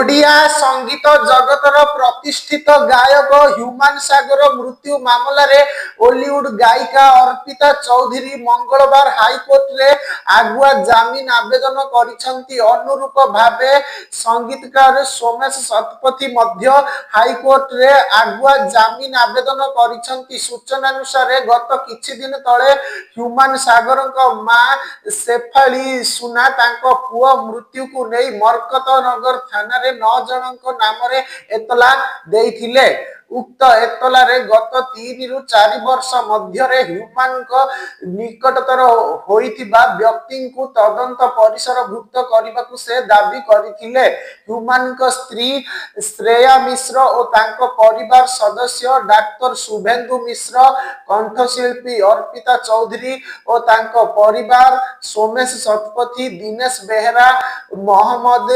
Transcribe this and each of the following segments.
ओडिया संगीत जगतर प्रतिष्ठित गायक ह्यूमान सागर मृत्यु मामलें ओलीवुड गायिका अर्पिता चौधरी मंगलवार हाईकोर्ट रे आगुआ जमीन आवेदन करिसेंती। अनुरूप भावे संगीतकार सोमेश शतपथी मध्य हाईकोर्ट रे आगुआ जमीन आवेदन करिसेंती। सूचना अनुसार गत किछि दिन तले ह्यूमान सागर मां शेफाली सुना तांको पुओ मृत्यु को नहीं मरकतनगर थाना रे 9 जनक नाम रे एतला देइथिले। उक्त एतला रे गत 3 रु 4 वर्ष मध्य रे ह्यूमान को निकटतर होइथिबा व्यक्ति को तदंत परिसर भुक्त करबाकू से दाबी करिथिले। ह्यूमान को स्त्री श्रेया मिश्र और तांको परिवार सदस्य डाक्टर शुभेंदु मिश्र, कंठशिल्पी अर्पिता चौधरी और तांको परिवार सोमेश शतपथी, दिनेश बेहरा, मोहम्मद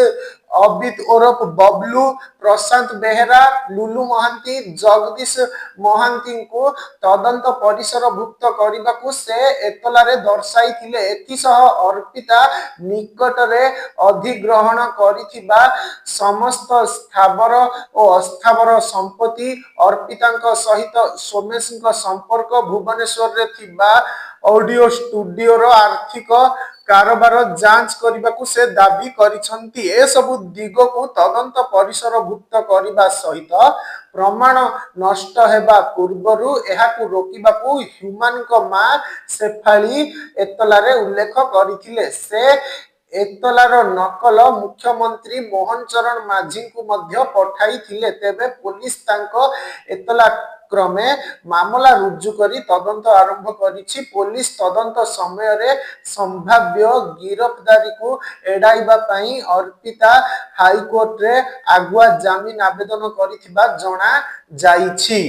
अबिद ओरफ बबलू, प्रशांत बेहरा, लुलु महांती, जगदीश महांती को तदंत परिसर भुक्त करने से एतलारे दर्शाई थिले। एतिसह अर्पिता निकट रे अधिग्रहण करिथिबा समस्त स्थावर और अस्थावर संपत्ति अर्पिता सहित सोमेश संपर्क भुवनेश्वर रे थिबा ऑडियो स्टूडियो रो आर्थिक कारोबार जांच करने को से दाबी करिसेंती। ए सबु दिग को तदंत परिसर भुक्त करने सहित प्रमाण नष्ट हेबा पूर्वरु एहाकु रोकिबाकू ह्यूमान को मां शेफाली एतलारे उल्लेख करिथिले। से एतलार नकल मुख्यमंत्री मोहन चरण माझी को मध्य पठाई थिले। तेबे पुलिस तांको एतला क्रमे मामला रुजु करी तदंत आरंभ करिछि। पुलिस तदंत समय रे संभाव्य गिरफ्तारी को एडाइबा पई अर्पिता हाईकोर्ट रे आगुआ जमीन आवेदन करिथिबा जणा जाईछि।